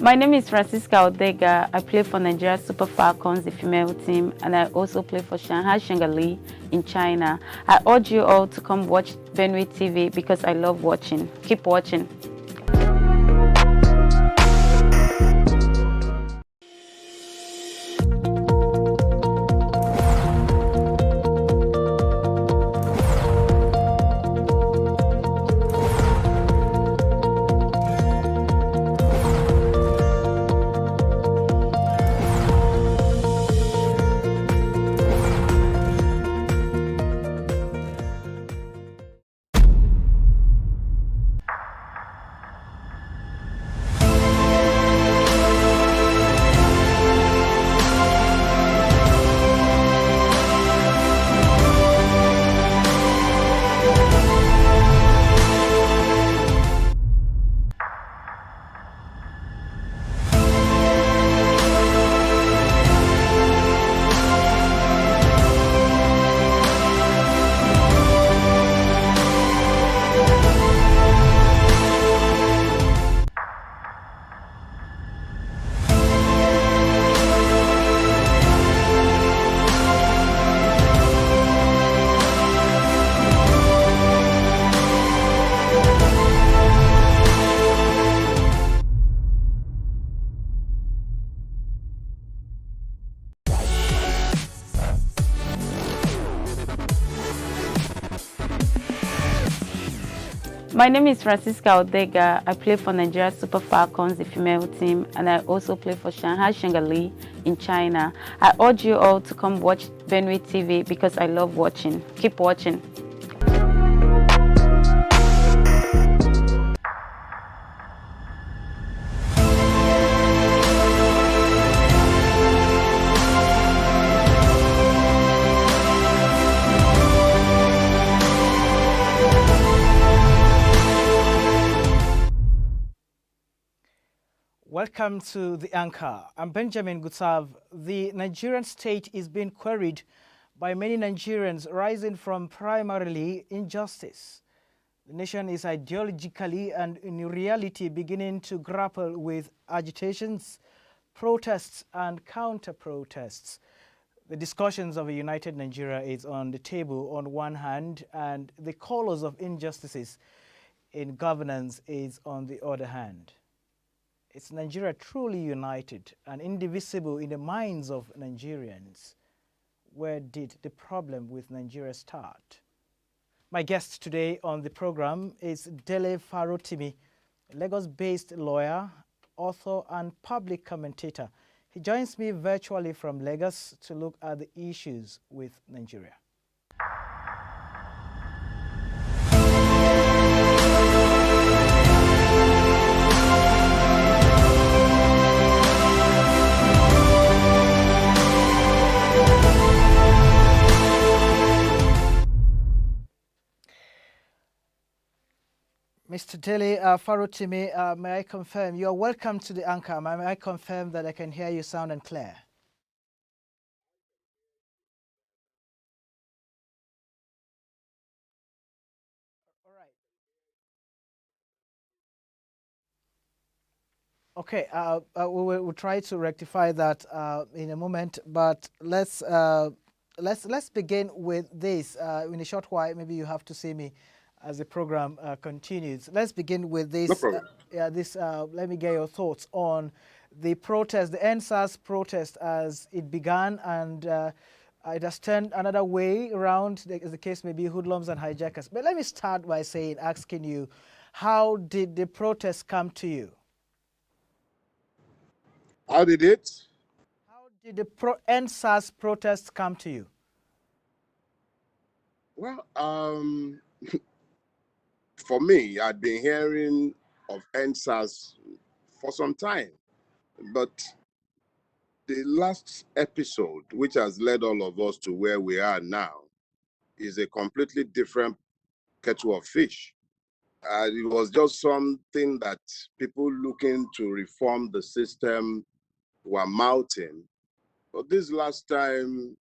My name is Francisca Odega. I play for Nigeria Super Falcons, the female team, and I also play for Shanghai Shengali in China. I urge you all to come watch Benue TV because I love watching. Keep watching. My name is Francisca Odega. I play for Nigeria Super Falcons, the female team, and I also play for Shanghai Shengali in China. I urge you all to come watch Benue TV because I love watching. Keep watching. Welcome to The Anchor. I'm Benjamin Ngutsav. The Nigerian state is being queried by many Nigerians rising from primarily injustice. The nation is ideologically and in reality beginning to grapple with agitations, protests and counter-protests. The discussions of a united Nigeria is on the table on one hand, and the colors of injustices in governance is on the other hand. Is Nigeria truly united and indivisible in the minds of Nigerians? Where did the problem with Nigeria start? My guest today on the program is Dele Farotimi, a Lagos-based lawyer, author, and public commentator. He joins me virtually from Lagos to look at the issues with Nigeria. Mr. Dele Farotimi, may I confirm, you are welcome to the Anchor. May I confirm that I can hear you sound and clear? All right. Okay, we'll try to rectify that in a moment, but let's begin with this. In a short while, maybe you have to see me as the program continues. Let's begin with this. No problem. Let me get your thoughts on the protest, the NSAS protest as it began, and it has turned another way around, as the case may be, hoodlums and hijackers. But let me start by asking you, how did the protest come to you? How did it? How did the NSAS protest come to you? Well, for me, I'd been hearing of NSAS for some time, but the last episode, which has led all of us to where we are now, is a completely different kettle of fish. It was just something that people looking to reform the system were mouthing. But this last time,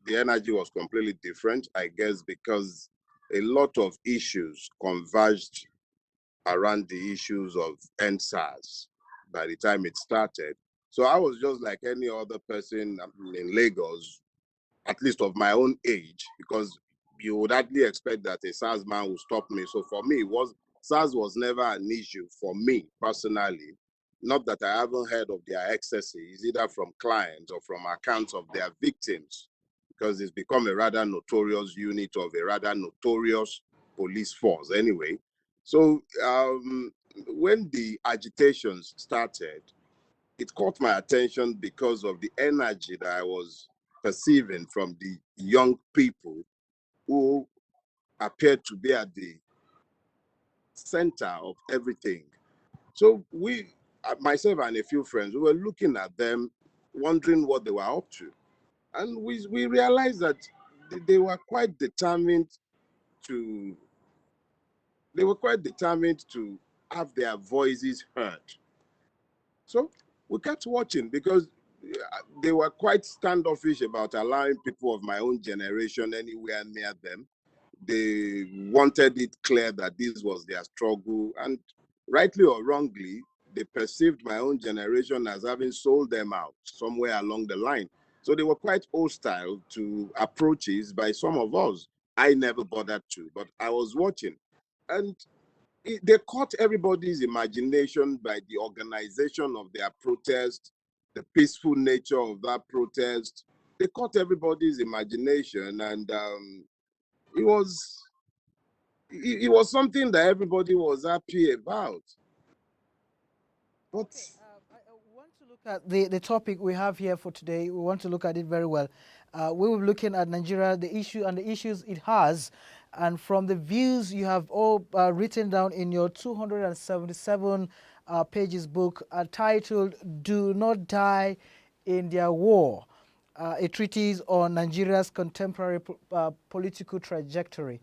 the energy was completely different, I guess, because a lot of issues converged around the issues of NSAS. by the time it started. So I was just like any other person in Lagos, at least of my own age, because you would hardly expect that a SARS man would stop me. So for me, SARS was never an issue for me personally. Not that I haven't heard of their excesses, either from clients or from accounts of their victims, because it's become a rather notorious unit of a rather notorious police force anyway. So when the agitations started, it caught my attention because of the energy that I was perceiving from the young people who appeared to be at the center of everything. So we, myself and a few friends, we were looking at them, wondering what they were up to. And we realized that they were quite determined to, have their voices heard. So we kept watching because they were quite standoffish about allowing people of my own generation anywhere near them. They wanted it clear that this was their struggle, and rightly or wrongly, they perceived my own generation as having sold them out somewhere along the line. So they were quite hostile to approaches by some of us. I never bothered to, but I was watching. And they caught everybody's imagination by the organization of their protest, the peaceful nature of that protest. They caught everybody's imagination, and it was something that everybody was happy about. But I want to look at the topic we have here for today. We want to look at it very well. We will be looking at Nigeria, the issue and the issues it has. And from the views you have all written down in your 277 pages book titled Do Not Die in Their War, a treatise on Nigeria's contemporary political trajectory.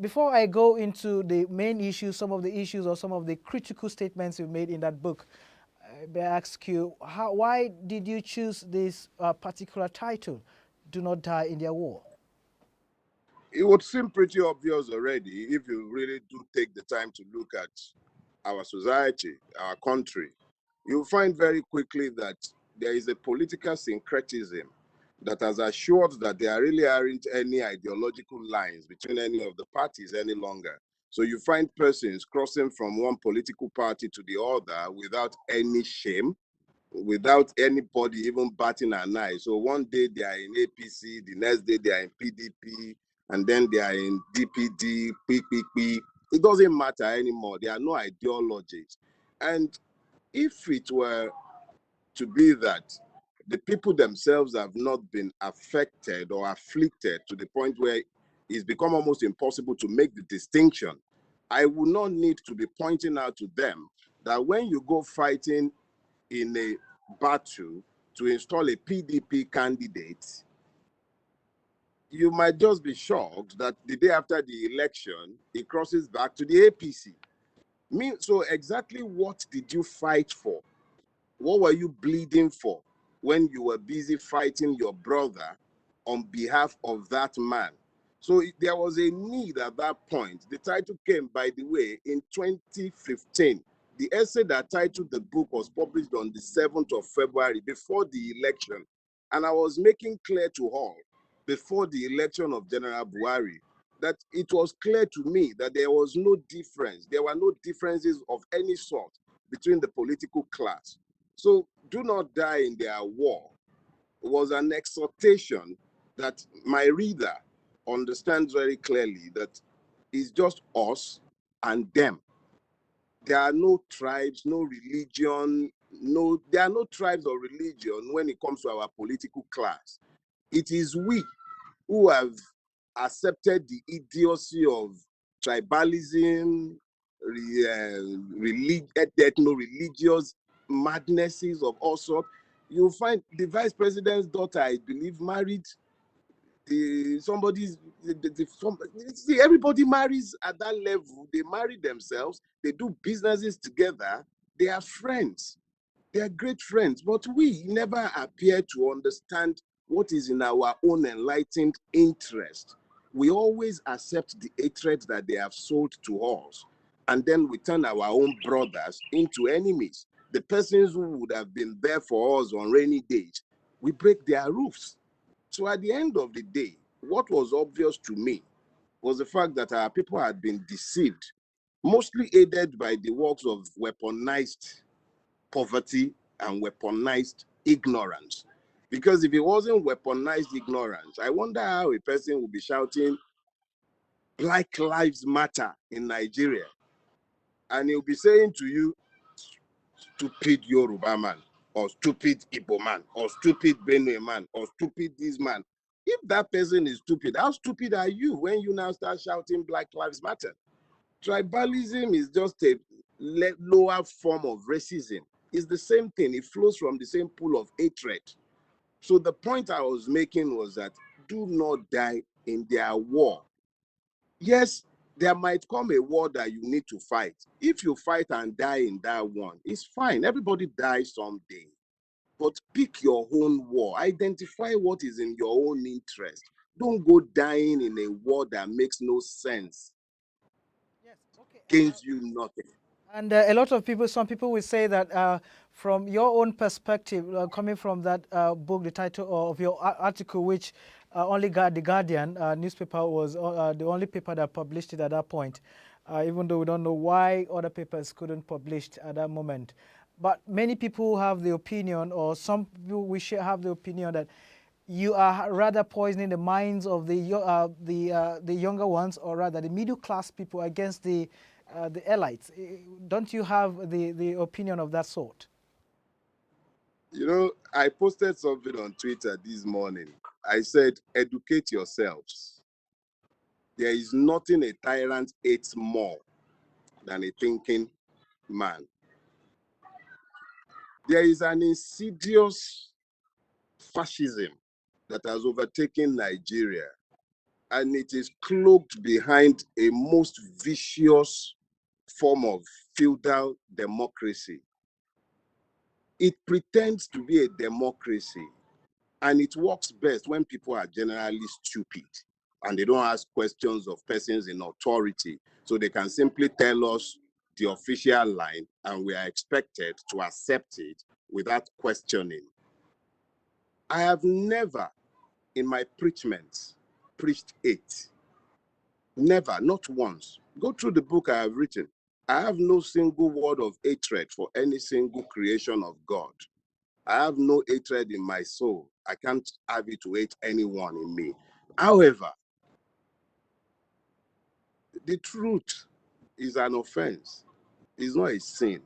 Before I go into the main issues, some of the issues or some of the critical statements you made in that book, may I ask you, why did you choose this particular title, Do Not Die in Their War? it would seem pretty obvious already if you really do take the time to look at our society, our country. You'll find very quickly that there is a political syncretism that has assured that there really aren't any ideological lines between any of the parties any longer. So you find persons crossing from one political party to the other without any shame, without anybody even batting an eye. So one day they are in APC, the next day they are in PDP, and then they are in DPD, PPP. It doesn't matter anymore. There are no ideologies. And if it were to be that the people themselves have not been affected or afflicted to the point where it's become almost impossible to make the distinction, I would not need to be pointing out to them that when you go fighting in a battle to install a PDP candidate, you might just be shocked that the day after the election, it crosses back to the APC. So exactly what did you fight for? What were you bleeding for when you were busy fighting your brother on behalf of that man? So there was a need at that point. The title came, by the way, in 2015. The essay that titled the book was published on the 7th of February, before the election. And I was making clear to all, before the election of General Buhari, that it was clear to me that there was no difference. There were no differences of any sort between the political class. So do not die in their war was an exhortation that my reader understands very clearly that it's just us and them. There are no tribes, no religion, there are no tribes or religion when it comes to our political class. It is we who have accepted the idiocy of tribalism, ethno-religious madnesses of all sorts. You'll find the vice president's daughter, I believe, married somebody's. See, everybody marries at that level. They marry themselves. They do businesses together. They are friends. They are great friends. But we never appear to understand what is in our own enlightened interest. We always accept the hatred that they have sold to us, and then we turn our own brothers into enemies. the persons who would have been there for us on rainy days, we break their roofs. So at the end of the day, what was obvious to me was the fact that our people had been deceived, mostly aided by the works of weaponized poverty and weaponized ignorance. Because if it wasn't weaponized ignorance, I wonder how a person would be shouting Black Lives Matter in Nigeria, and he'll be saying to you, stupid Yoruba man, or stupid Igbo man, or stupid Benue man, or stupid this man. If that person is stupid, how stupid are you when you now start shouting Black Lives Matter? Tribalism is just a lower form of racism. It's the same thing. It flows from the same pool of hatred. So the point I was making was that do not die in their war. Yes, there might come a war that you need to fight. If you fight and die in that one, it's fine. Everybody dies someday. But pick your own war. Identify what is in your own interest. Don't go dying in a war that makes no sense. Yes, okay. Gains you nothing. And a lot of people, some people will say that from your own perspective, coming from that book, the title of your article, which only the Guardian newspaper was the only paper that published it at that point, even though we don't know why other papers couldn't publish it at that moment. But many people have the opinion, or some people we should have the opinion that you are rather poisoning the minds of the younger ones, or rather the middle class people against the elites. Don't you have the opinion of that sort? You know, I posted something on Twitter this morning. I said, educate yourselves. There is nothing a tyrant hates more than a thinking man. There is an insidious fascism that has overtaken Nigeria, and it is cloaked behind a most vicious form of feudal democracy. It pretends to be a democracy, and it works best when people are generally stupid and they don't ask questions of persons in authority. So they can simply tell us the official line, and we are expected to accept it without questioning. I have never in my preachments preached hate. Never, not once. Go through the book I have written. I have no single word of hatred for any single creation of God. I have no hatred in my soul. I can't have it to hate anyone in me. However, the truth is an offense. It's not a sin.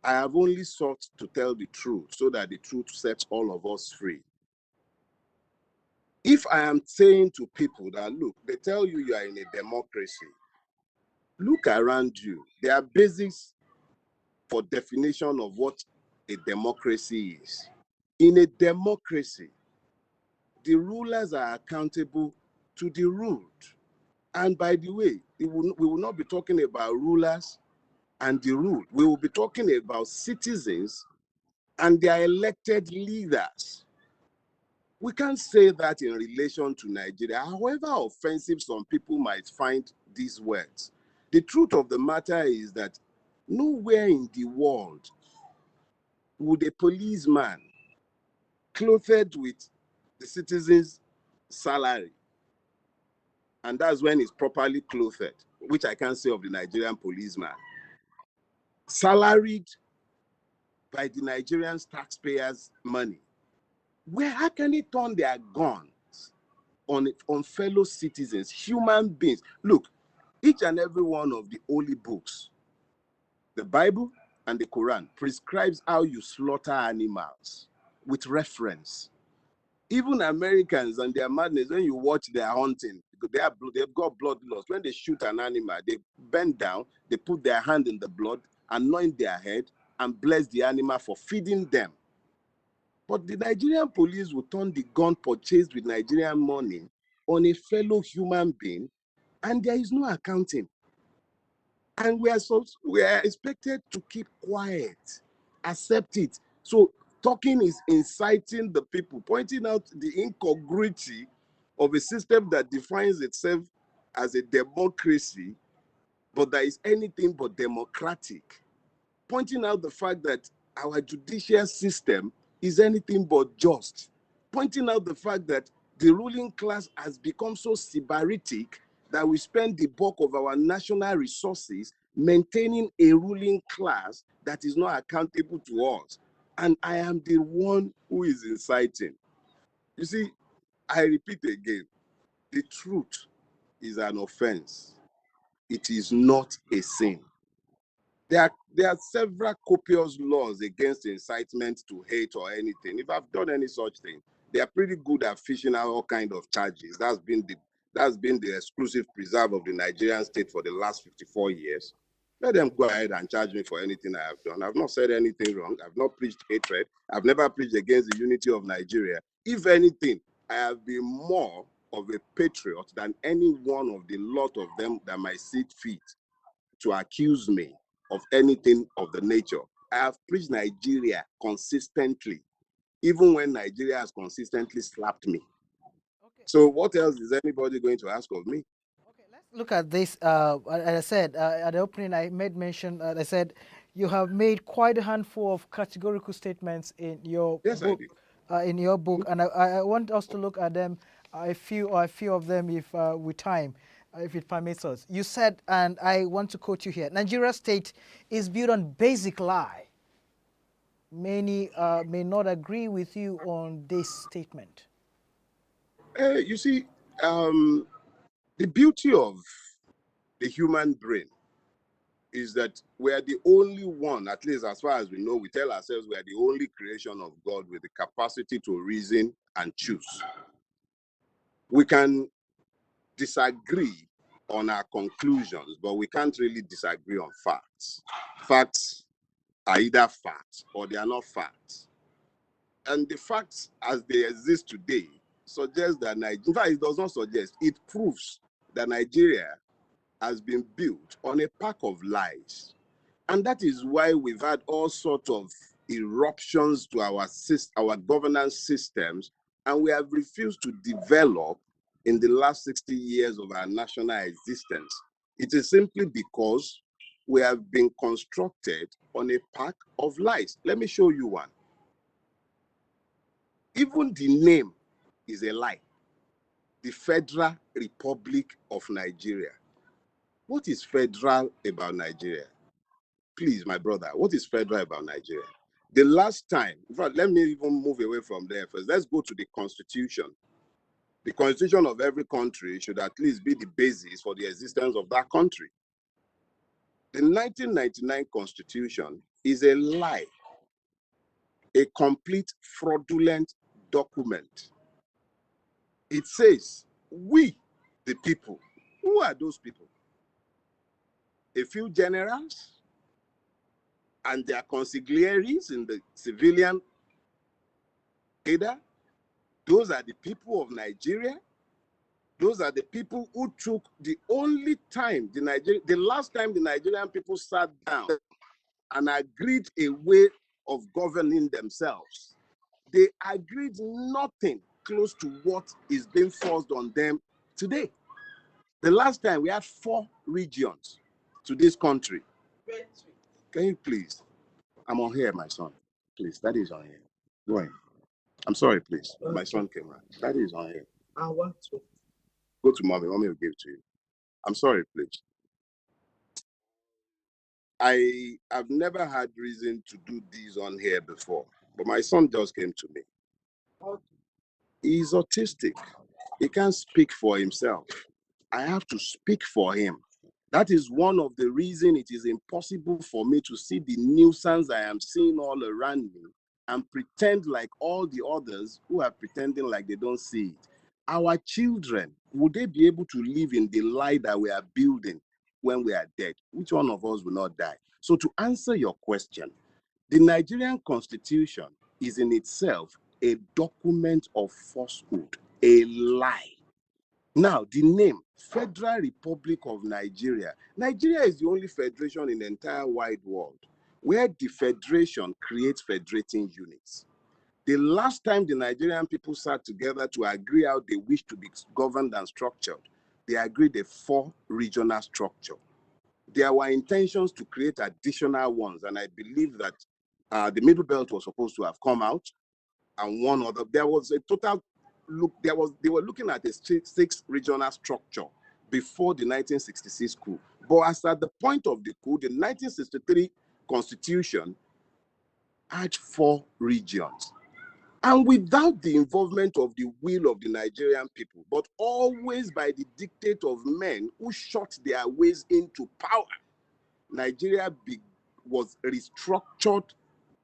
I have only sought to tell the truth so that the truth sets all of us free. If I am saying to people that, look, they tell you you are in a democracy, look around you. There are basics for definition of what a democracy is. In a democracy, the rulers are accountable to the ruled. And by the way, we will not be talking about rulers and the ruled. We will be talking about citizens and their elected leaders. We can't say that in relation to Nigeria, however offensive some people might find these words. The truth of the matter is that nowhere in the world would a policeman clothed with the citizen's salary, and that's when he's properly clothed, which I can't say of the Nigerian policeman, salaried by the Nigerian taxpayers' money, how can he turn their guns on fellow citizens, human beings? Look, each and every one of the holy books, the Bible and the Quran, prescribes how you slaughter animals with reference. Even Americans and their madness, when you watch their hunting, they've got blood loss. When they shoot an animal, they bend down, they put their hand in the blood, anoint their head, and bless the animal for feeding them. But the Nigerian police will turn the gun purchased with Nigerian money on a fellow human being, and there is no accounting. And we are expected to keep quiet, accept it. So talking is inciting the people, pointing out the incongruity of a system that defines itself as a democracy, but that is anything but democratic. pointing out the fact that our judicial system is anything but just, pointing out the fact that the ruling class has become so sybaritic that we spend the bulk of our national resources maintaining a ruling class that is not accountable to us. And I am the one who is inciting. You see, I repeat again, the truth is an offense. It is not a sin. There are several copious laws against incitement to hate or anything. If I've done any such thing, they are pretty good at fishing out all kinds of charges. That's been the exclusive preserve of the Nigerian state for the last 54 years. Let them go ahead and charge me for anything I have done. I've not said anything wrong. I've not preached hatred. I've never preached against the unity of Nigeria. If anything, I have been more of a patriot than any one of the lot of them that might see fit to accuse me of anything of the nature. I have preached Nigeria consistently, even when Nigeria has consistently slapped me. Okay. So what else is anybody going to ask of me? Okay, let's look at this. As I said at the opening, I made mention. I said you have made quite a handful of categorical statements in your Yes, book. In your book, and I want us to look at them, a few of them, if with time, if it permits us. You said, and I want to quote you here: Nigeria state is built on basic lie. Many may not agree with you on this statement. You see, the beauty of the human brain is that we are the only one, at least as far as we know, we tell ourselves we are the only creation of God with the capacity to reason and choose. We can disagree on our conclusions, but we can't really disagree on facts. Facts are either facts or they are not facts. And the facts as they exist today suggest that in fact, it does not suggest, it proves that Nigeria has been built on a pack of lies. And that is why we've had all sorts of eruptions to our governance systems, and we have refused to develop in the last 60 years of our national existence. It is simply because we have been constructed on a pack of lies. Let me show you one. Even the name is a lie. The Federal Republic of Nigeria. What is federal about Nigeria? Please, my brother, what is federal about Nigeria? The last time, in fact, let me even move away from there first. Let's go to the Constitution. The Constitution of every country should at least be the basis for the existence of that country. The 1999 Constitution is a lie, a complete fraudulent document. It says, we, the people. Who are those people? A few generals and their consigliaries in the civilian cadre. Those are the people of Nigeria. Those are the people who took the only time, the last time the Nigerian people sat down and agreed a way of governing themselves. They agreed nothing close to what is being forced on them today. The last time we had 4 regions to this country. Can you please? I'm on here, my son. Please, that is on here. Go ahead. I'm sorry, please. My son came around. That is on here. I want to. Go to mommy. Mommy will give it to you. I'm sorry, please. I have never had reason to do this on here before, but my son just came to me. He's autistic. He can't speak for himself. I have to speak for him. That is one of the reasons it is impossible for me to see the nuisance I am seeing all around me and pretend like all the others who are pretending like they don't see it. Our children, would they be able to live in the lie that we are building when we are dead? Which one of us will not die? So to answer your question, the Nigerian Constitution is in itself a document of falsehood, a lie. Now, the name, Federal Republic of Nigeria. Nigeria is the only federation in the entire wide world where the federation creates federating units. The last time the Nigerian people sat together to agree how they wish to be governed and structured, they agreed a 4 regional structure. there were intentions to create additional ones, and I believe that the Middle Belt was supposed to have come out, and one other. There was a total look. They were looking at a six regional structure before the 1966 coup. But as at the point of the coup, the 1963 Constitution had 4 regions. And without the involvement of the will of the Nigerian people, but always by the dictate of men who shot their ways into power, Nigeria was restructured,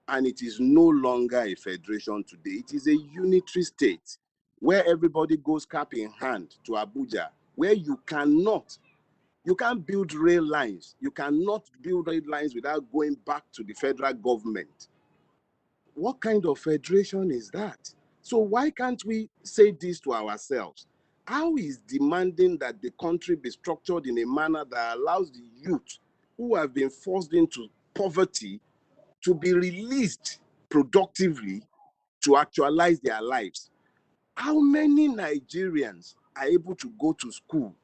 and it is no longer a federation today. It is a unitary state where everybody goes cap in hand to Abuja, where you can't build rail lines. You cannot build rail lines without going back to the federal government. What kind of federation is that? So why can't we say this to ourselves? How is demanding that the country be structured in a manner that allows the youth who have been forced into poverty to be released productively to actualize their lives? How many Nigerians are able to go to school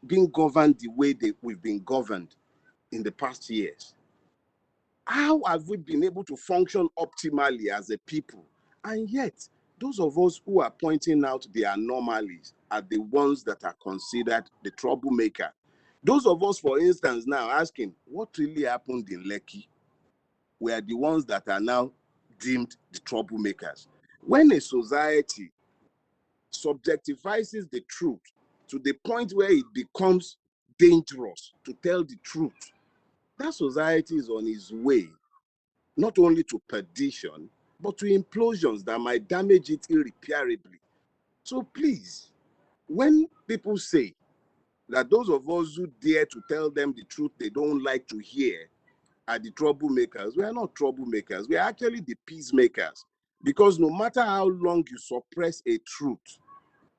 being governed the way we've been governed in the past years? How have we been able to function optimally as a people? And yet, those of us who are pointing out the anomalies are the ones that are considered the troublemaker. Those of us, for instance, now asking, what really happened in Lekki? We are the ones that are now deemed the troublemakers. When a society subjectivises the truth to the point where it becomes dangerous to tell the truth, that society is on its way not only to perdition, but to implosions that might damage it irreparably. So please, when people say that those of us who dare to tell them the truth they don't like to hear are the troublemakers, we are not troublemakers. We are actually the peacemakers. Because no matter how long you suppress a truth,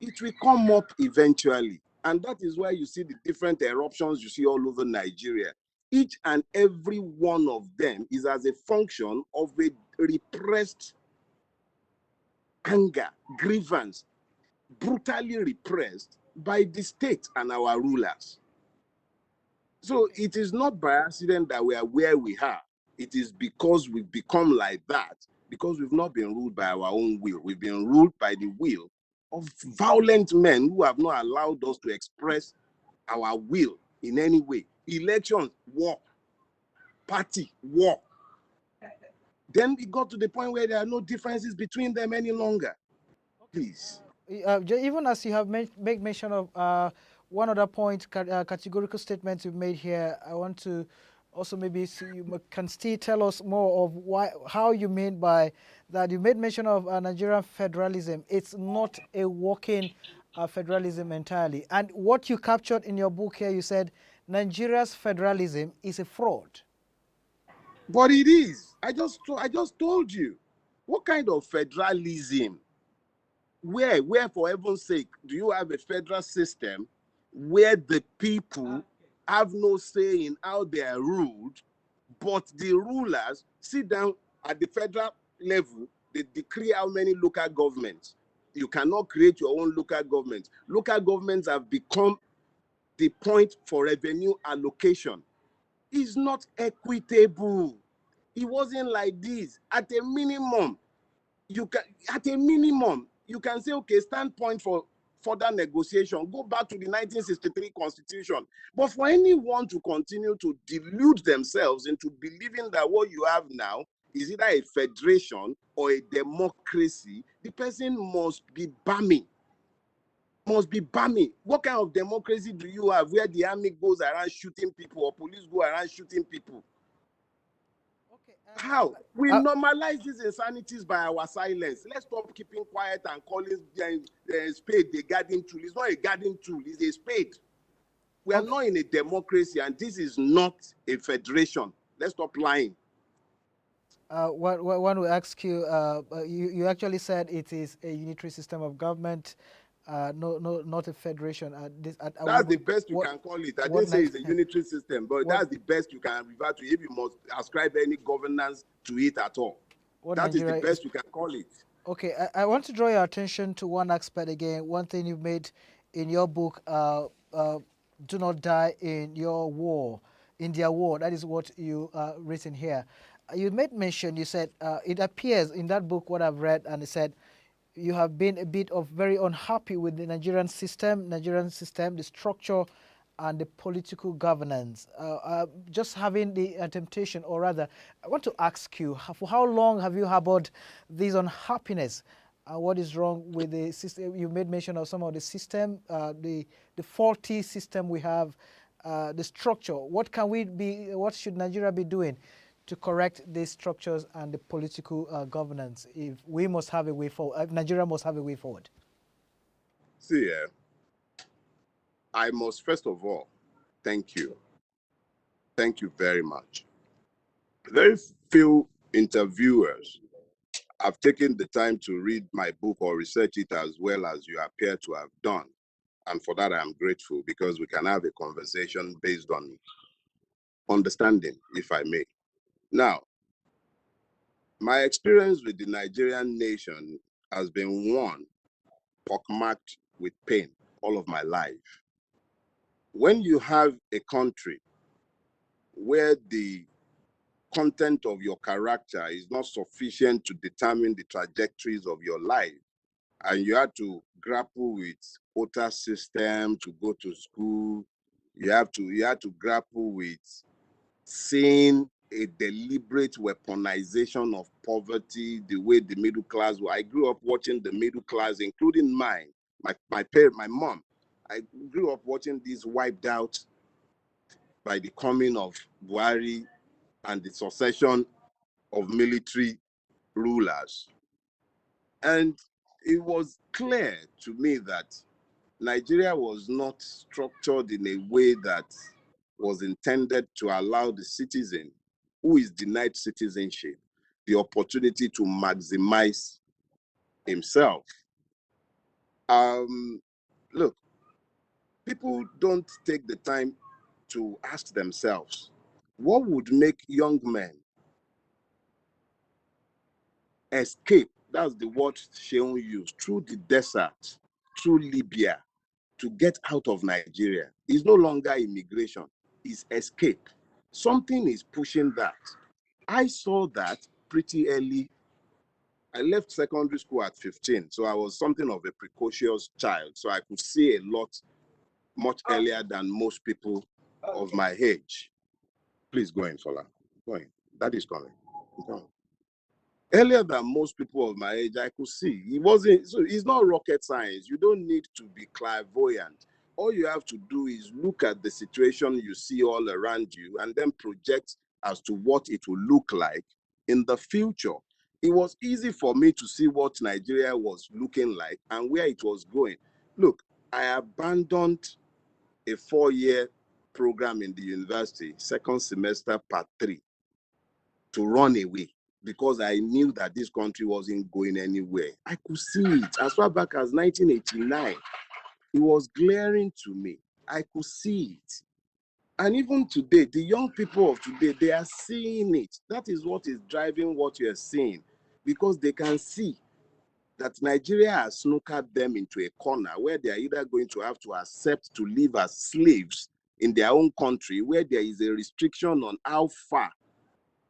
it will come up eventually. And that is why you see the different eruptions you see all over Nigeria. Each and every one of them is as a function of a repressed anger, grievance, brutally repressed by the state and our rulers. So it is not by accident that we are where we are. It is because we've become like that, because we've not been ruled by our own will. We've been ruled by the will of violent men who have not allowed us to express our will in any way. Elections, war. Party, war. Then we got to the point where there are no differences between them any longer. Please. Even as you have made mention of one other point, categorical statements you've made here, I want to also maybe see you can still tell us more of how you mean by that. You made mention of Nigerian federalism. It's not a working federalism entirely. And what you captured in your book here, you said Nigeria's federalism is a fraud. But it is. I just told you. What kind of federalism? Where, for heaven's sake, do you have a federal system where the people have no say in how they are ruled, but the rulers sit down at the federal level, they decree how many local governments? You cannot create your own local government. Local governments have become the point for revenue allocation. It's not equitable. It wasn't like this. At a minimum, you can say, okay, standpoint for further negotiation, go back to the 1963 Constitution. But for anyone to continue to delude themselves into believing that what you have now is either a federation or a democracy, the person must be balmy. What kind of democracy do you have where the army goes around shooting people or police go around shooting people? Okay, how? We normalize these insanities by our silence. Let's stop keeping quiet and calling spade the garden tool. It's not a garden tool, it's a spade. We are not in a democracy, and this is not a federation. Let's stop lying. One will ask you, you actually said it is a unitary system of government, not a federation. That's the best you can call it. I didn't say it's a unitary system, but that's the best you can revert to if you must ascribe any governance to it at all. That is the best you can call it. Okay, I want to draw your attention to one aspect again. One thing you've made in your book, Do Not Die in Your War. in their war. That is what you written here. You made mention, you said, it appears in that book, what I've read, and it said, you have been a bit of very unhappy with the Nigerian system, the structure, and the political governance. Just having the temptation, or rather, I want to ask you, for how long have you harbored this unhappiness? What is wrong with the system? You made mention of some of the system, the faulty system we have, the structure. What can we be? What should Nigeria be doing to correct these structures and the political governance? If we must have a way forward, Nigeria must have a way forward. See, I must first of all thank you. Thank you very much. Very few interviewers have taken the time to read my book or research it as well as you appear to have done. And for that, I'm grateful, because we can have a conversation based on understanding, if I may. Now, my experience with the Nigerian nation has been one pockmarked with pain all of my life. When you have a country where the content of your character is not sufficient to determine the trajectories of your life, and you have to grapple with quota system to go to school, you have to grapple with seeing a deliberate weaponization of poverty, the way the middle class were. I grew up watching the middle class, including mine, my parent, my mom. I grew up watching these wiped out by the coming of Buhari and the succession of military rulers. And it was clear to me that Nigeria was not structured in a way that was intended to allow the citizen who is denied citizenship the opportunity to maximize himself. Look, people don't take the time to ask themselves, what would make young men escape? That's the word Sheon used, through the desert, through Libya, to get out of Nigeria. It's no longer immigration, it's escape. Something is pushing that. I saw that pretty early. I left secondary school at 15, so I was something of a precocious child. So I could see a lot much earlier than most people of my age. Please go in, Fola. Go in. That is coming. Go on. Earlier than most people of my age, I could see. It's not rocket science. You don't need to be clairvoyant. All you have to do is look at the situation you see all around you and then project as to what it will look like in the future. It was easy for me to see what Nigeria was looking like and where it was going. Look, I abandoned a 4-year program in the university, second semester, part 3, to run away, because I knew that this country wasn't going anywhere. I could see it as far back as 1989. It was glaring to me. I could see it. And even today, the young people of today, they are seeing it. That is what is driving what you are seeing, because they can see that Nigeria has snookered them into a corner where they are either going to have to accept to live as slaves in their own country, where there is a restriction on how far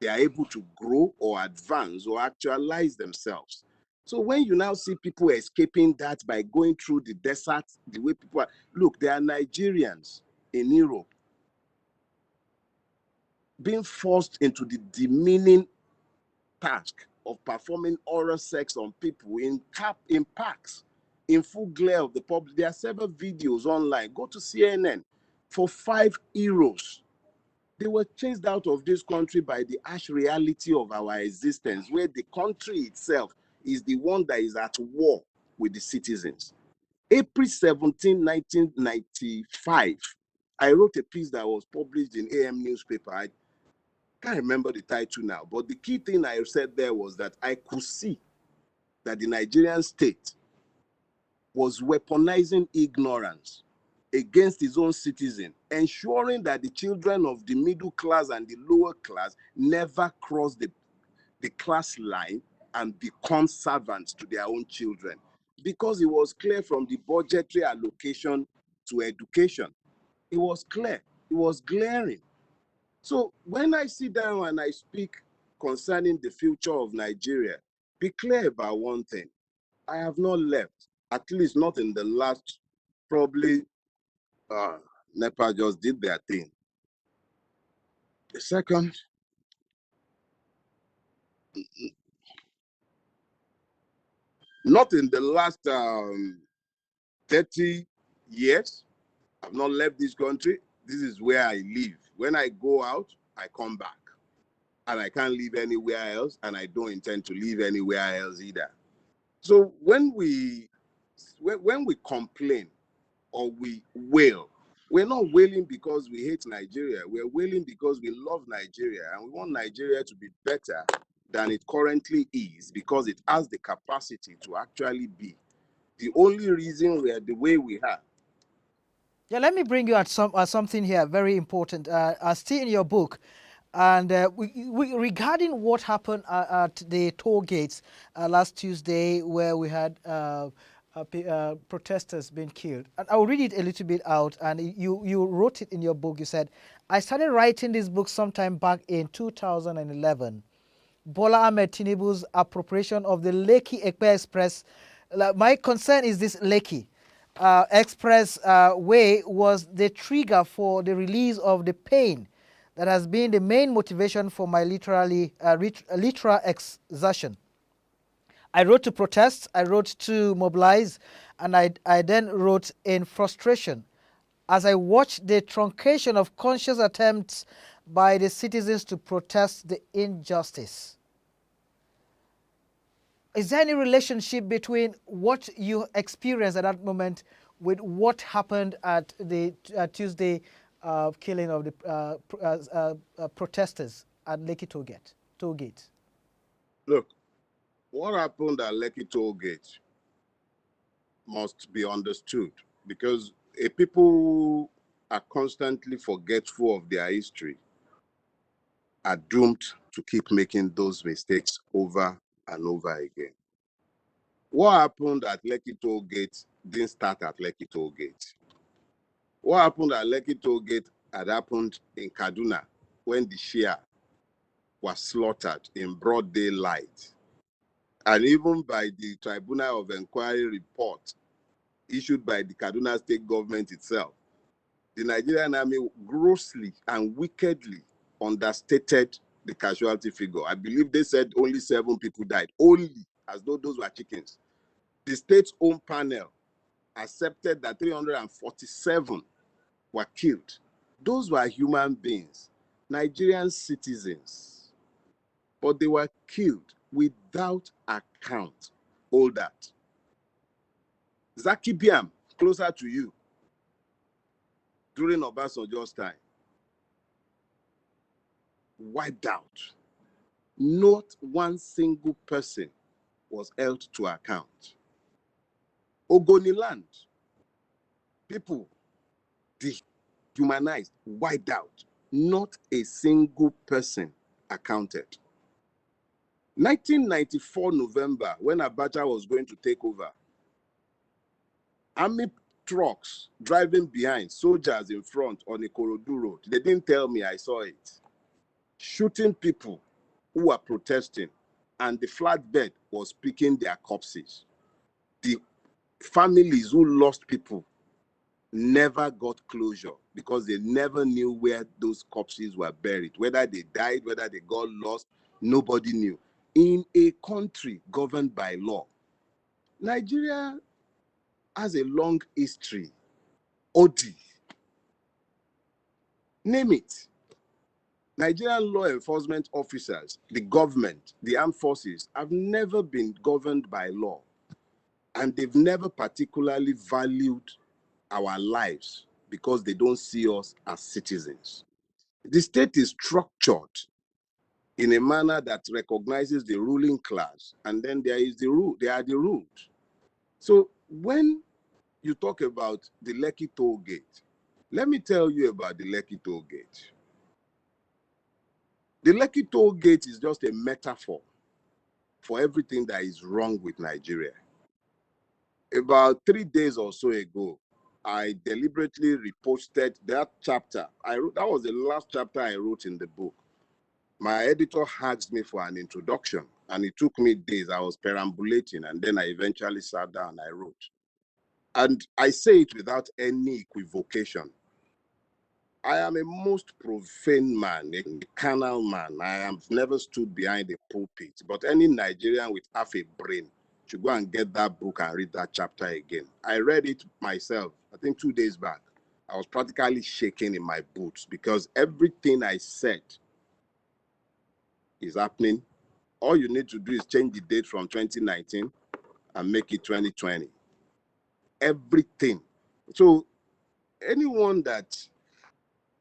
they are able to grow or advance or actualize themselves. So when you now see people escaping that by going through the desert, the way people are, look, there are Nigerians in Europe being forced into the demeaning task of performing oral sex on people in parks, in full glare of the public. There are several videos online. Go to CNN. For 5 euros, they were chased out of this country by the harsh reality of our existence, where the country itself is the one that is at war with the citizens. April 17, 1995, I wrote a piece that was published in AM newspaper. I can't remember the title now, but the key thing I said there was that I could see that the Nigerian state was weaponizing ignorance against its own citizens, ensuring that the children of the middle class and the lower class never cross the class line and become servants to their own children. Because it was clear from the budgetary allocation to education. It was clear. It was glaring. So when I sit down and I speak concerning the future of Nigeria, be clear about one thing. I have not left, at least not in the last, probably, NEPA just did their thing. The second, not in the last 30 years, I've not left this country. This is where I live. When I go out, I come back. And I can't live anywhere else, and I don't intend to live anywhere else either. So when we complain or we wail, we're not wailing because we hate Nigeria. We're wailing because we love Nigeria, and we want Nigeria to be better than it currently is, because it has the capacity to actually be. The only reason we are the way we are. Yeah, let me bring you at something here very important. Still in your book, and regarding what happened at the toll gates last Tuesday, where we had protesters being killed. And I'll read it a little bit out. And you wrote it in your book. You said, I started writing this book sometime back in 2011. Bola Ahmed Tinubu's appropriation of the Lekki Express. My concern is this Lekki Express way was the trigger for the release of the pain that has been the main motivation for my literal exertion. I wrote to protest, I wrote to mobilize, and I then wrote in frustration as I watched the truncation of conscious attempts by the citizens to protest the injustice. Is there any relationship between what you experienced at that moment with what happened at the Tuesday killing of the protesters at Lekki Toll Gate? Look, what happened at Lekki Toll Gate must be understood, because people who are constantly forgetful of their history are doomed to keep making those mistakes over and over again. What happened at Lekki Toll Gate didn't start at Lekki Toll Gate. What happened at Lekki Toll Gate had happened in Kaduna when the Shia was slaughtered in broad daylight. And even by the Tribunal of Inquiry report issued by the Kaduna state government itself, the Nigerian army grossly and wickedly understated the casualty figure. I believe they said only 7 people died, only, as though those were chickens. The state's own panel accepted that 347 were killed. Those were human beings, Nigerian citizens, but they were killed without account. All that. Zaki Biam, closer to you, during Obasanjo's time, wiped out. Not one single person was held to account. Ogoniland, people dehumanized, wiped out. Not a single person accounted. 1994 November, when Abacha was going to take over, army trucks driving behind, soldiers in front on Ikorodu Road. They didn't tell me, I saw it. Shooting people who were protesting, and the flatbed was picking their corpses. The families who lost people never got closure because they never knew where those corpses were buried. Whether they died, whether they got lost, nobody knew. In a country governed by law, Nigeria has a long history. OD. Name it. Nigerian law enforcement officers, the government, the armed forces have never been governed by law, and they've never particularly valued our lives because they don't see us as citizens. The state is structured in a manner that recognizes the ruling class, and then there is the rule. They are the ruled. So when you talk about the Lekki Toll Gate, let me tell you about the Lekki Toll Gate. The Lekki Toll Gate is just a metaphor for everything that is wrong with Nigeria. About 3 days or so ago, I deliberately reposted that chapter. That was the last chapter I wrote in the book. My editor asked me for an introduction, and it took me days. I was perambulating, and then I eventually sat down and I wrote. And I say it without any equivocation. I am a most profane man, a carnal man. I have never stood behind a pulpit, but any Nigerian with half a brain should go and get that book and read that chapter again. I read it myself, I think 2 days back. I was practically shaking in my boots because everything I said is happening. All you need to do is change the date from 2019 and make it 2020. Everything. So anyone that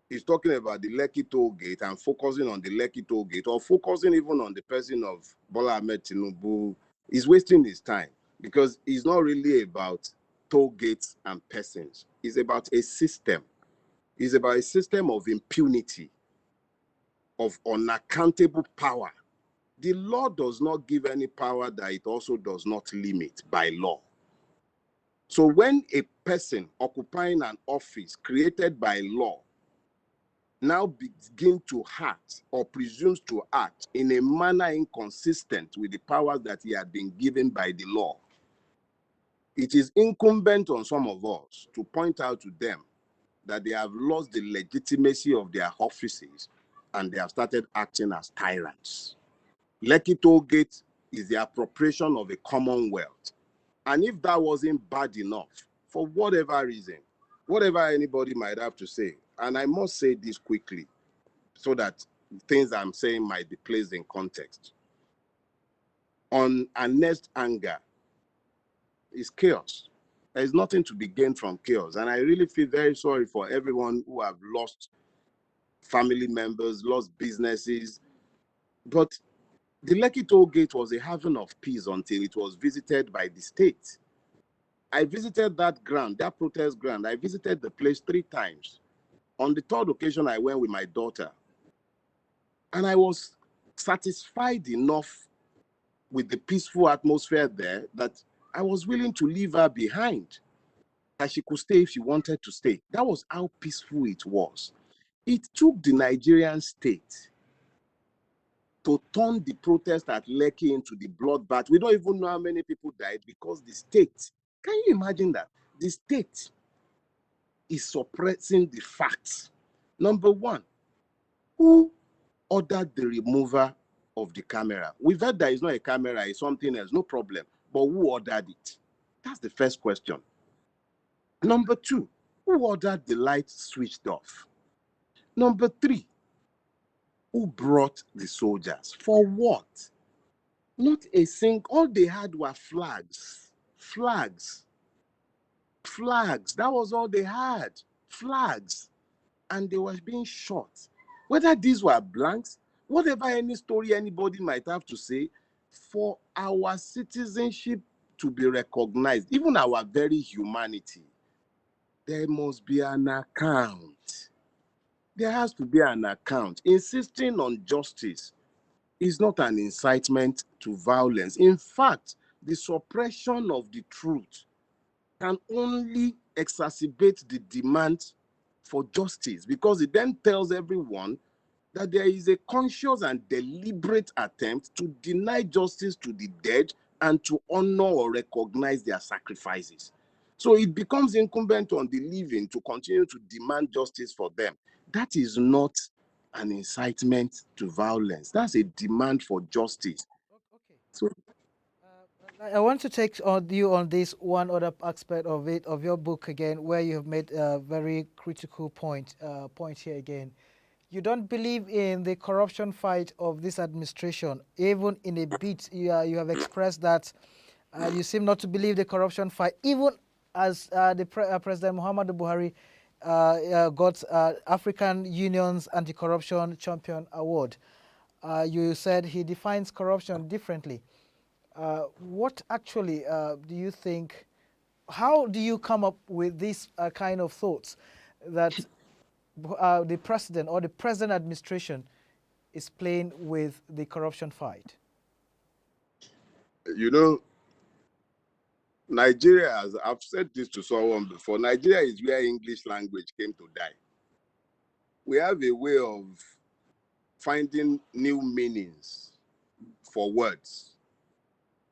is talking about the Lekki Toll Gate and focusing on the Lekki Toll Gate, or focusing even on the person of Bola Ahmed Tinubu, is wasting his time, because it's not really about toll gates and persons. It's about a system. It's about a system of impunity, of unaccountable power. The law does not give any power that it also does not limit by law. So when a person occupying an office created by law now begin to act or presumes to act in a manner inconsistent with the powers that he had been given by the law, it is incumbent on some of us to point out to them that they have lost the legitimacy of their offices and they have started acting as tyrants. Lekki Toll Gate is the appropriation of a commonwealth. And if that wasn't bad enough, for whatever reason, whatever anybody might have to say, and I must say this quickly so that things I'm saying might be placed in context. On earnest anger is chaos. There is nothing to be gained from chaos. And I really feel very sorry for everyone who have lost family members, lost businesses. But the Lekki Toll Gate was a haven of peace until it was visited by the state. I visited that ground, that protest ground. I visited the place 3 times. On the 3rd occasion, I went with my daughter. And I was satisfied enough with the peaceful atmosphere there that I was willing to leave her behind, that she could stay if she wanted to stay. That was how peaceful it was. It took the Nigerian state to turn the protest at Lekki into the bloodbath. We don't even know how many people died because the state, can you imagine that? The state is suppressing the facts. Number one, who ordered the removal of the camera? We've heard that it's not a camera, it's something else, no problem. But who ordered it? That's the first question. Number 2, who ordered the light switched off? Number 3, who brought the soldiers? For what? Not a single, all they had were flags. Flags. Flags. That was all they had. Flags. And they were being shot. Whether these were blanks, whatever any story anybody might have to say, for our citizenship to be recognized, even our very humanity, there must be an account. There has to be an account. Insisting on justice is not an incitement to violence. In fact, the suppression of the truth can only exacerbate the demand for justice, because it then tells everyone that there is a conscious and deliberate attempt to deny justice to the dead and to honor or recognize their sacrifices. So it becomes incumbent on the living to continue to demand justice for them. That is not an incitement to violence. That's a demand for justice. Okay. So I want to take on you on this one other aspect of it, of your book again, where you have made a very critical point here again. You don't believe in the corruption fight of this administration. Even in a bit, you have expressed that you seem not to believe the corruption fight, even as President Muhammadu Buhari got African Union's Anti-Corruption Champion Award. You said he defines corruption differently. What actually do you think, how do you come up with these kind of thoughts that the president or the present administration is playing with the corruption fight? you know, Nigeria, as I've said this to someone before, Nigeria is where English language came to die. We have a way of finding new meanings for words.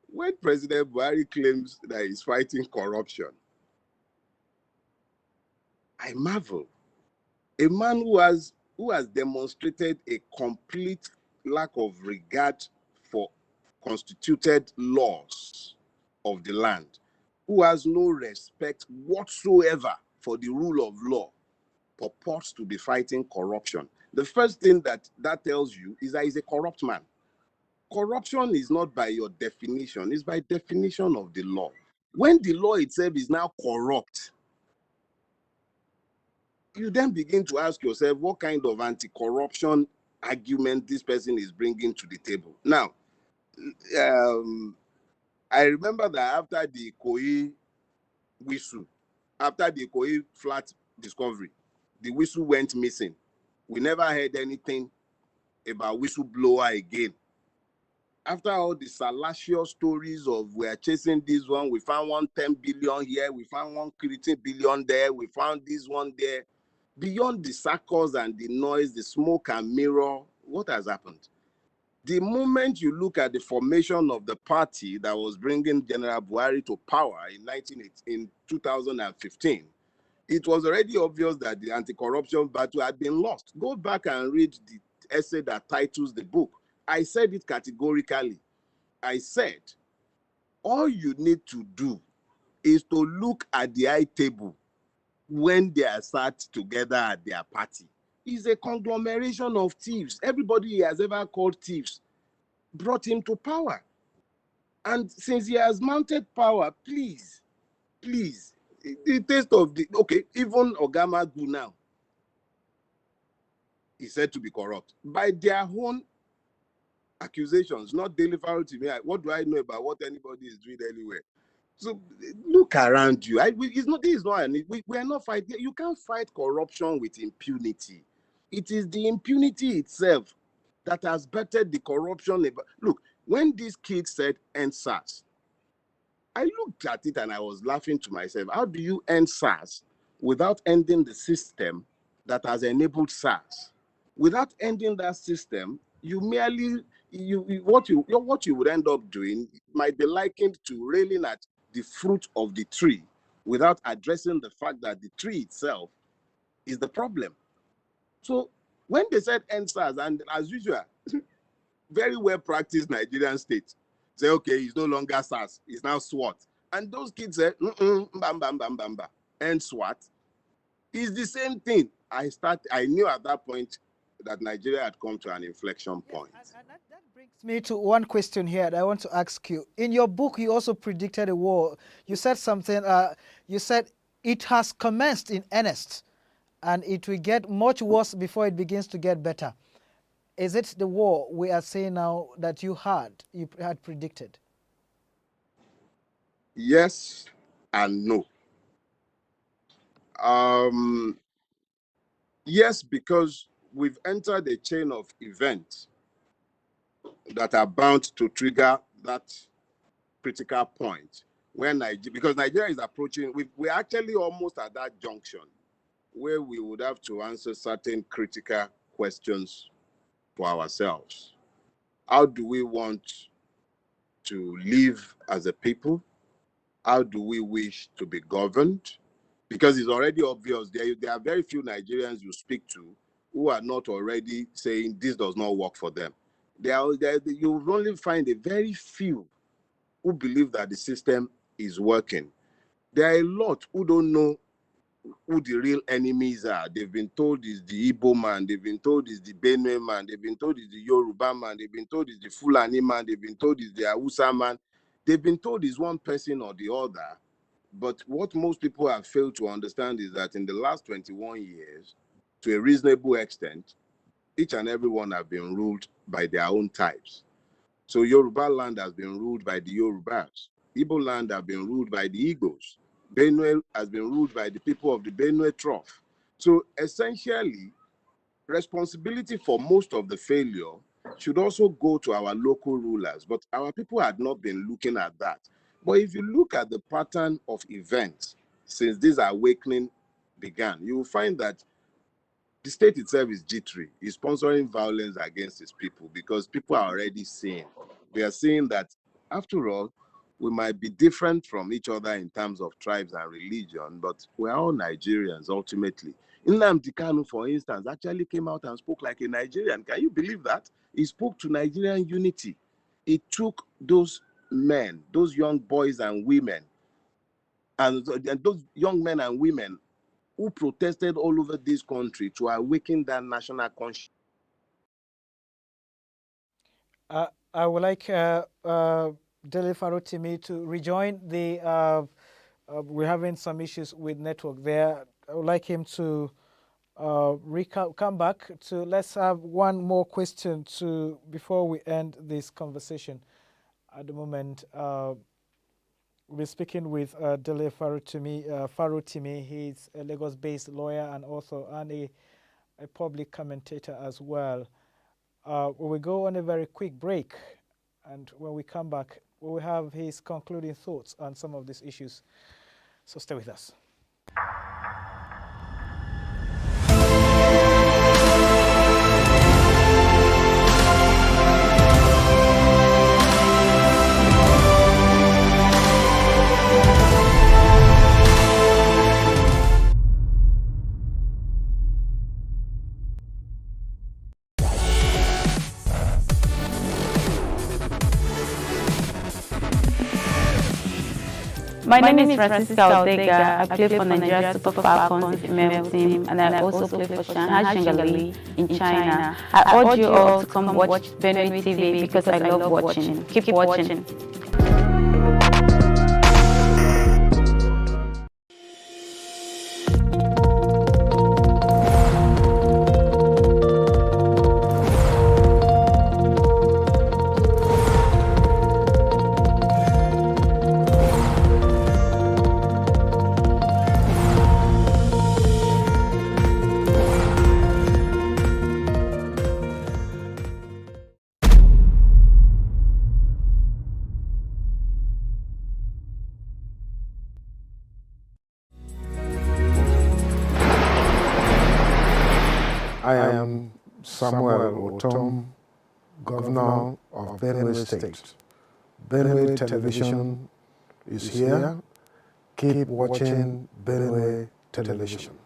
When President Buhari claims that he's fighting corruption, I marvel. A man who has demonstrated a complete lack of regard for constituted laws of the land, who has no respect whatsoever for the rule of law, purports to be fighting corruption. The first thing that tells you is that he's a corrupt man. Corruption is not by your definition, it's by definition of the law. When the law itself is now corrupt, you then begin to ask yourself what kind of anti-corruption argument this person is bringing to the table. Now, I remember that after the Ikoyi whistle, after the Ikoyi flat discovery, the whistle went missing. We never heard anything about whistleblower again. After all the salacious stories of we are chasing this one, we found 110 billion here, we found 130 billion there, we found this one there. Beyond the circles and the noise, the smoke and mirror, what has happened? The moment you look at the formation of the party that was bringing General Buhari to power in 2015, it was already obvious that the anti-corruption battle had been lost. Go back and read the essay that titles the book. I said it categorically. I said, all you need to do is to look at the high table when they are sat together at their party. It's a conglomeration of thieves. Everybody he has ever called thieves brought him to power. And since he has mounted power, please, the taste of the, okay, even Ogamagu now is said to be corrupt. By their own accusations, not delivered to me. What do I know about what anybody is doing anywhere? So look around you. This is not we are not fighting. You can't fight corruption with impunity. It is the impunity itself that has bettered the corruption. Look, when these kids said end SARS, I looked at it and I was laughing to myself. How do you end SARS without ending the system that has enabled SARS? Without ending that system, you merely what you would end up doing might be likened to railing at the fruit of the tree without addressing the fact that the tree itself is the problem. So when they said end SARS, and as usual, very well practiced Nigerian state say, okay, it's no longer SARS, it's now SWAT. And those kids say, bam, bam, bam, bam, bam. And SWAT is the same thing. I knew at that point that Nigeria had come to an inflection point. Yes, and that brings me to one question here that I want to ask you. In your book, you also predicted a war. You said something, you said it has commenced in earnest and it will get much worse before it begins to get better. Is it the war we are seeing now that you had predicted? Yes and no. Yes, because we've entered a chain of events that are bound to trigger that critical point when because Nigeria is approaching, we're actually almost at that junction where we would have to answer certain critical questions for ourselves. How do we want to live as a people? How do we wish to be governed? Because it's already obvious there are very few Nigerians you speak to who are not already saying this does not work for them. You will only find a very few who believe that the system is working. There are a lot who don't know who the real enemies are. They've been told it's the Igbo man, they've been told it's the Benue man, they've been told it's the Yoruba man, they've been told it's the Fulani man, they've been told it's the Hausa man. They've been told it's one person or the other. But what most people have failed to understand is that in the last 21 years, to a reasonable extent, each and every one have been ruled by their own types. So Yoruba land has been ruled by the Yorubas. Igbo land have been ruled by the Igbos. Benue has been ruled by the people of the Benue Trough. So essentially, responsibility for most of the failure should also go to our local rulers. But our people had not been looking at that. But if you look at the pattern of events since this awakening began, you will find that the state itself is jittery, is sponsoring violence against its people because people are already seeing. We are seeing that, after all, we might be different from each other in terms of tribes and religion, but we're all Nigerians ultimately. Nnamdi Kanu, for instance, actually came out and spoke like a Nigerian. Can you believe that? He spoke to Nigerian unity. He took those men, those young boys and women, and those young men and women who protested all over this country to awaken that national consciousness. I would like Dele Farotimi to rejoin the. We're having some issues with network there. I would like him to come back to. Let's have one more question to before we end this conversation. At the moment, we're speaking with Dele Farotimi. He's a Lagos-based lawyer and also a public commentator as well. We will go on a very quick break, and when we come back, we will have his concluding thoughts on some of these issues. So stay with us. My name is Francisca Odega. I play for Nigeria Super Falcons, the female team, and I also play for Shanghai Shanghai in China. I urge you all to come watch Benue TV because I love watching. Keep watching. I am Samuel Otom, Governor of Benue State. Benue Television is here. Keep watching Benue Television.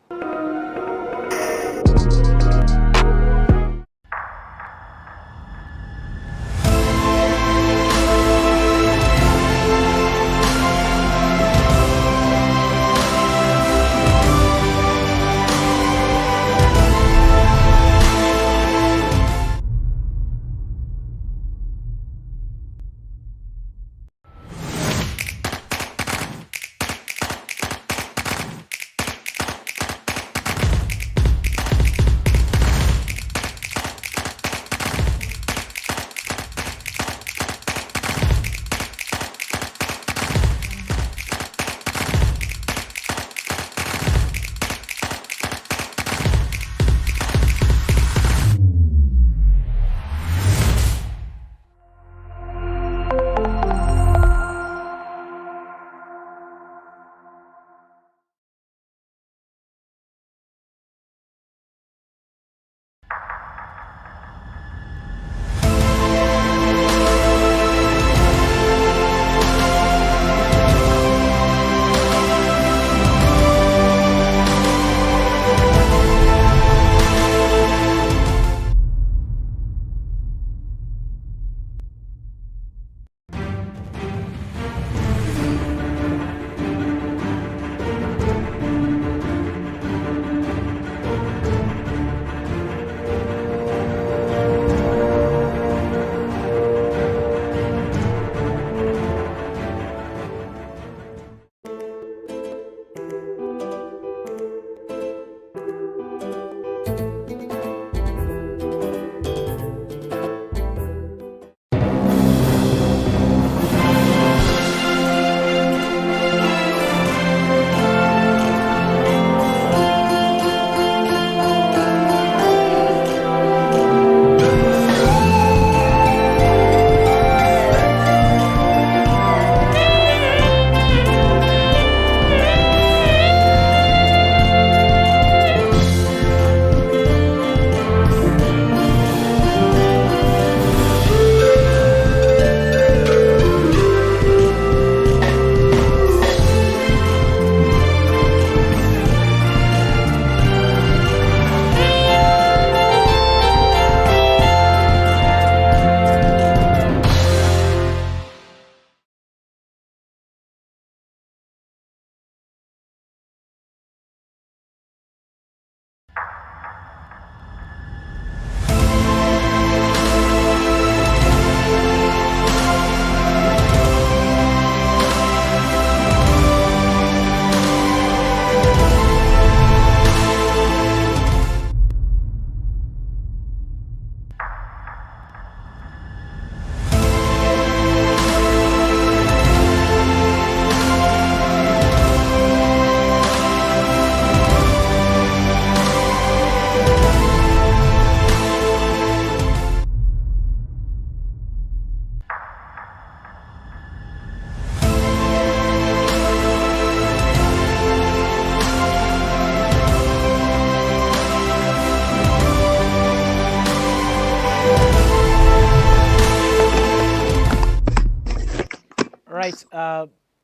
right.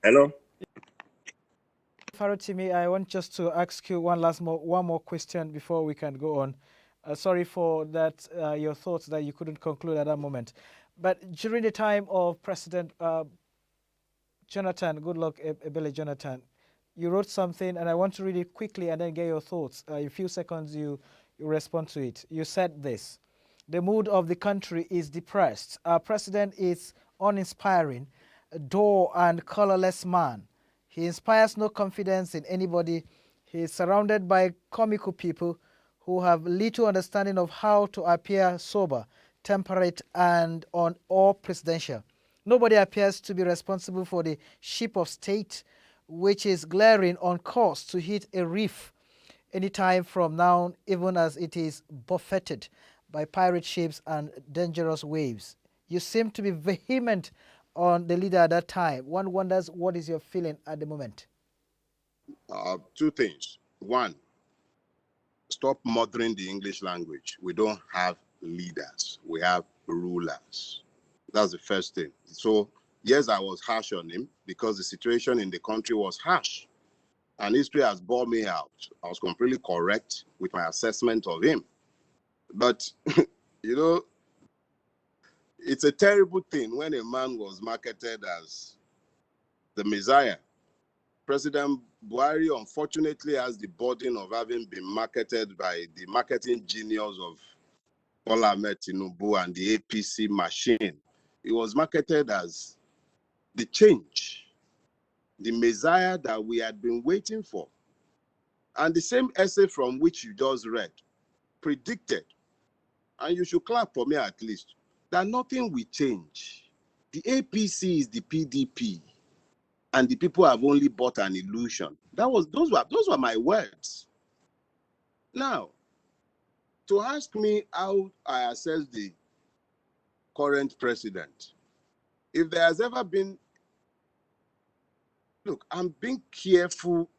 Hello? Farotimi, I want just to ask you one more question before we can go on. Sorry for that, your thoughts that you couldn't conclude at that moment. But during the time of President Jonathan, good luck, Ebele Jonathan, you wrote something, and I want to read it quickly and then get your thoughts. In a few seconds, you respond to it. You said this: the mood of the country is depressed. Our president is uninspiring, a dull and colorless man. He inspires no confidence in anybody. He is surrounded by comical people who have little understanding of how to appear sober, temperate, and on all presidential. Nobody appears to be responsible for the ship of state, which is glaring on course to hit a reef anytime from now, even as it is buffeted by pirate ships and dangerous waves. You seem to be vehement on the leader at that time. One wonders, what is your feeling at the moment? Two things. One, stop murdering the English language. We don't have leaders. We have rulers. That's the first thing. So, yes, I was harsh on him because the situation in the country was harsh. And history has bore me out. I was completely correct with my assessment of him. But, you know, it's a terrible thing when a man was marketed as the Messiah. President Buhari, unfortunately, has the burden of having been marketed by the marketing genius of Bola Ahmed Tinubu and the APC machine. He was marketed as the change, the Messiah that we had been waiting for. And the same essay from which you just read predicted, and you should clap for me at least, that nothing will change. The APC is the PDP, and the people have only bought an illusion. Those were my words. Now, to ask me how I assess the current president, if there has ever been, look, I'm being careful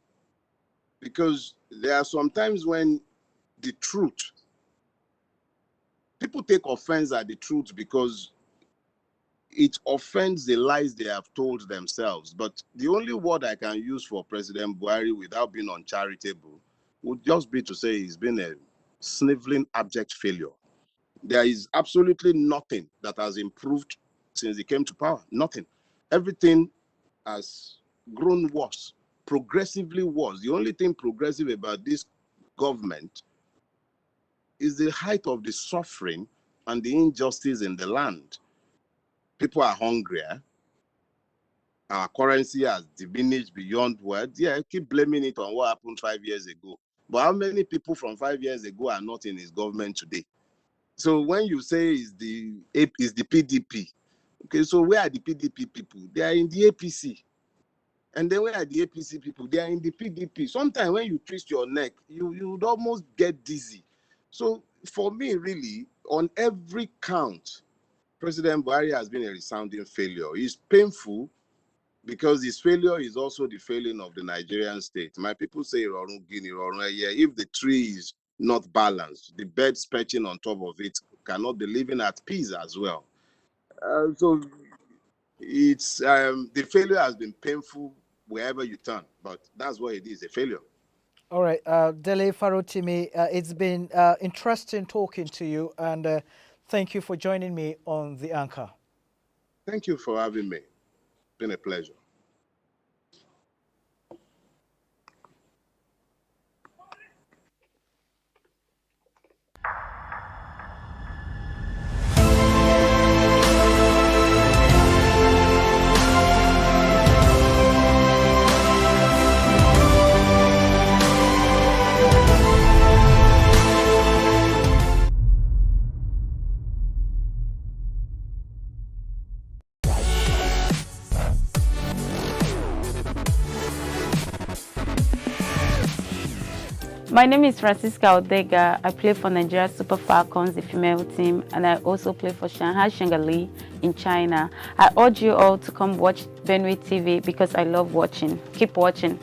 because there are some times when the truth, people take offense at the truth because it offends the lies they have told themselves. But the only word I can use for President Buhari without being uncharitable would just be to say he's been a sniveling, abject failure. There is absolutely nothing that has improved since he came to power. Nothing. Everything has grown worse, progressively worse. The only thing progressive about this government is the height of the suffering and the injustice in the land. People are hungrier. Our currency has diminished beyond words. Yeah, keep blaming it on what happened 5 years ago. But how many people from 5 years ago are not in his government today? So when you say is the PDP, okay, so where are the PDP people? They are in the APC. And then where are the APC people? They are in the PDP. Sometimes when you twist your neck, you would almost get dizzy. So for me, really, on every count, President Buhari has been a resounding failure. It's painful because his failure is also the failing of the Nigerian state. My people say, if the tree is not balanced, the birds perching on top of it cannot be living at peace as well. So it's the failure has been painful wherever you turn, but that's what it is, a failure. All right, Dele Farotimi, it's been interesting talking to you, and thank you for joining me on The Anchor. Thank you for having me. It's been a pleasure. My name is Francisca Odega. I play for Nigeria Super Falcons, the female team, and I also play for Shanghai Shanghai in China. I urge you all to come watch Benue TV because I love watching. Keep watching.